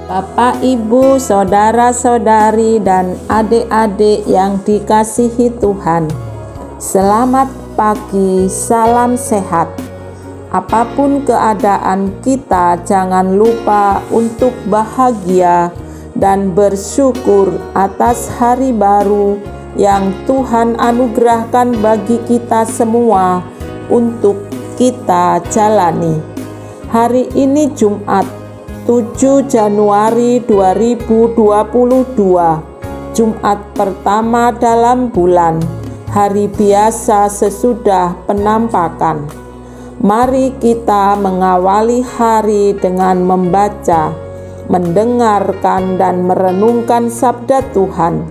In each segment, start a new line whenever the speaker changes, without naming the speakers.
Bapak, Ibu, saudara-saudari, dan adik-adik yang dikasihi Tuhan, selamat pagi, salam sehat. Apapun keadaan kita, jangan lupa untuk bahagia dan bersyukur atas hari baru yang Tuhan anugerahkan bagi kita semua untuk kita jalani. Hari ini Jumat 7 Januari 2022, Jumat pertama dalam bulan, hari biasa sesudah penampakan. Mari kita mengawali hari dengan membaca, mendengarkan dan merenungkan sabda Tuhan.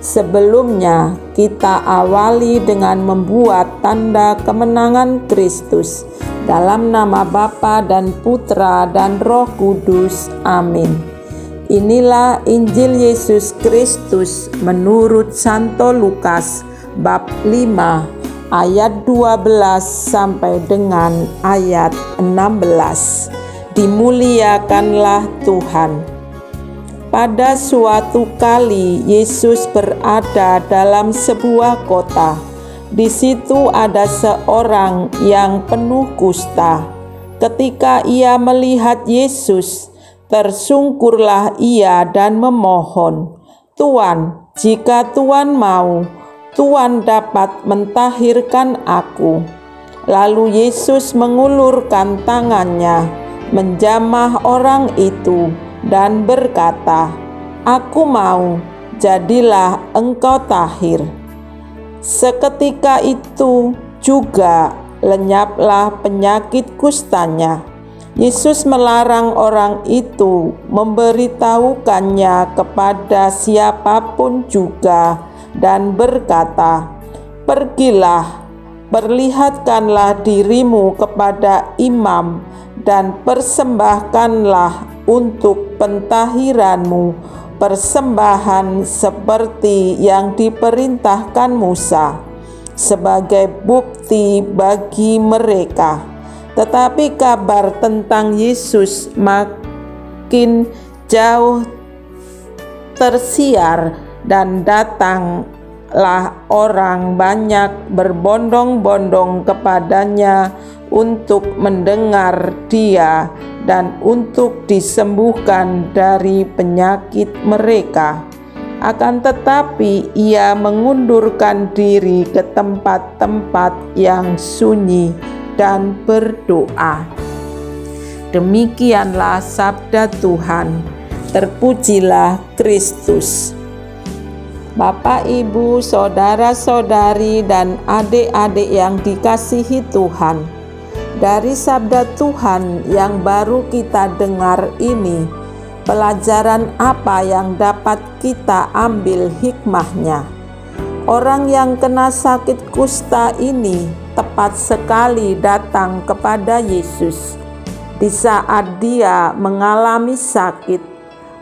Sebelumnya, kita awali dengan membuat tanda kemenangan Kristus. Dalam nama Bapa dan Putra dan Roh Kudus. Amin. Inilah Injil Yesus Kristus menurut Santo Lukas bab 5 ayat 12 sampai dengan ayat 16. Dimuliakanlah Tuhan. Pada suatu kali Yesus berada dalam sebuah kota. Di situ ada seorang yang penuh kusta. Ketika ia melihat Yesus, tersungkurlah ia dan memohon, "Tuan, jika Tuan mau, Tuan dapat mentahirkan aku." Lalu Yesus mengulurkan tangannya, menjamah orang itu, dan berkata, "Aku mau, jadilah engkau tahir." Seketika itu juga lenyaplah penyakit kustanya. Yesus melarang orang itu memberitahukannya kepada siapapun juga dan berkata, "Pergilah, perlihatkanlah dirimu kepada imam dan persembahkanlah untuk pentahiranmu persembahan seperti yang diperintahkan Musa sebagai bukti bagi mereka." Tetapi kabar tentang Yesus makin jauh tersiar dan datanglah orang banyak berbondong-bondong kepadanya untuk mendengar Dia dan untuk disembuhkan dari penyakit mereka. Akan tetapi ia mengundurkan diri ke tempat-tempat yang sunyi dan berdoa. Demikianlah sabda Tuhan. Terpujilah Kristus. Bapak, Ibu, saudara-saudari, dan adik-adik yang dikasihi Tuhan, dari sabda Tuhan yang baru kita dengar ini, pelajaran apa yang dapat kita ambil hikmahnya? Orang yang kena sakit kusta ini tepat sekali datang kepada Yesus di saat dia mengalami sakit,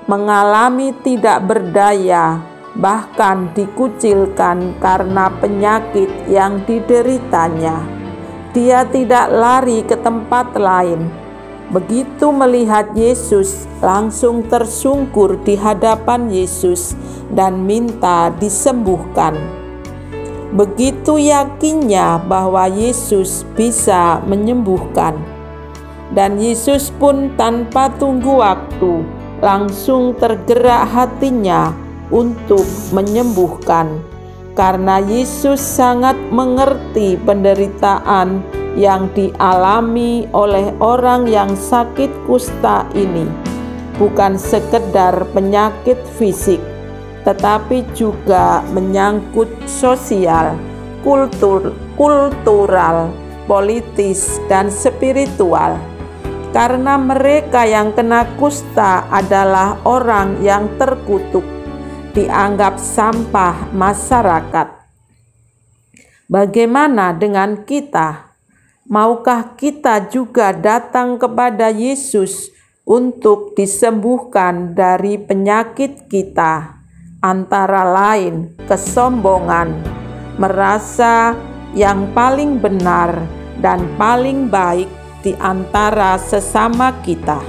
mengalami tidak berdaya, bahkan dikucilkan karena penyakit yang dideritanya. Dia tidak lari ke tempat lain. Begitu melihat Yesus, langsung tersungkur di hadapan Yesus dan minta disembuhkan. Begitu yakinnya bahwa Yesus bisa menyembuhkan. Dan Yesus pun tanpa tunggu waktu, langsung tergerak hatinya untuk menyembuhkan. Karena Yesus sangat mengerti penderitaan yang dialami oleh orang yang sakit kusta ini. Bukan sekedar penyakit fisik, tetapi juga menyangkut sosial, kultural, politis, dan spiritual. Karena mereka yang kena kusta adalah orang yang terkutuk, dianggap sampah masyarakat. Bagaimana dengan kita? Maukah kita juga datang kepada Yesus untuk disembuhkan dari penyakit kita? Antara lain kesombongan, merasa yang paling benar dan paling baik di antara sesama kita.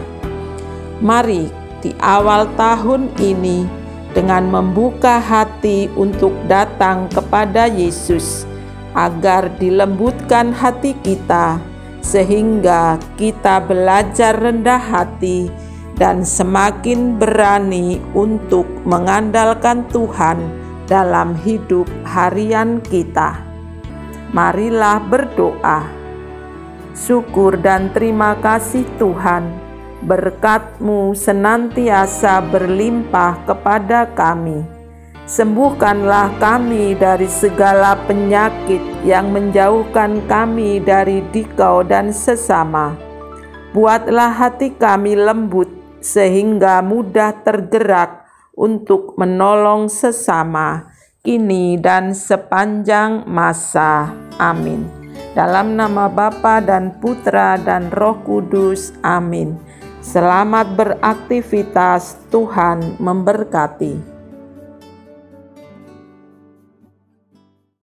Mari di awal tahun ini dengan membuka hati untuk datang kepada Yesus, agar dilembutkan hati kita, sehingga kita belajar rendah hati dan semakin berani untuk mengandalkan Tuhan dalam hidup harian kita. Marilah berdoa. Syukur dan terima kasih Tuhan, berkat-Mu senantiasa berlimpah kepada kami. Sembuhkanlah kami dari segala penyakit yang menjauhkan kami dari Dikau dan sesama. Buatlah hati kami lembut sehingga mudah tergerak untuk menolong sesama, kini dan sepanjang masa. Amin. Dalam nama Bapa dan Putra dan Roh Kudus. Amin. Selamat beraktivitas, Tuhan memberkati.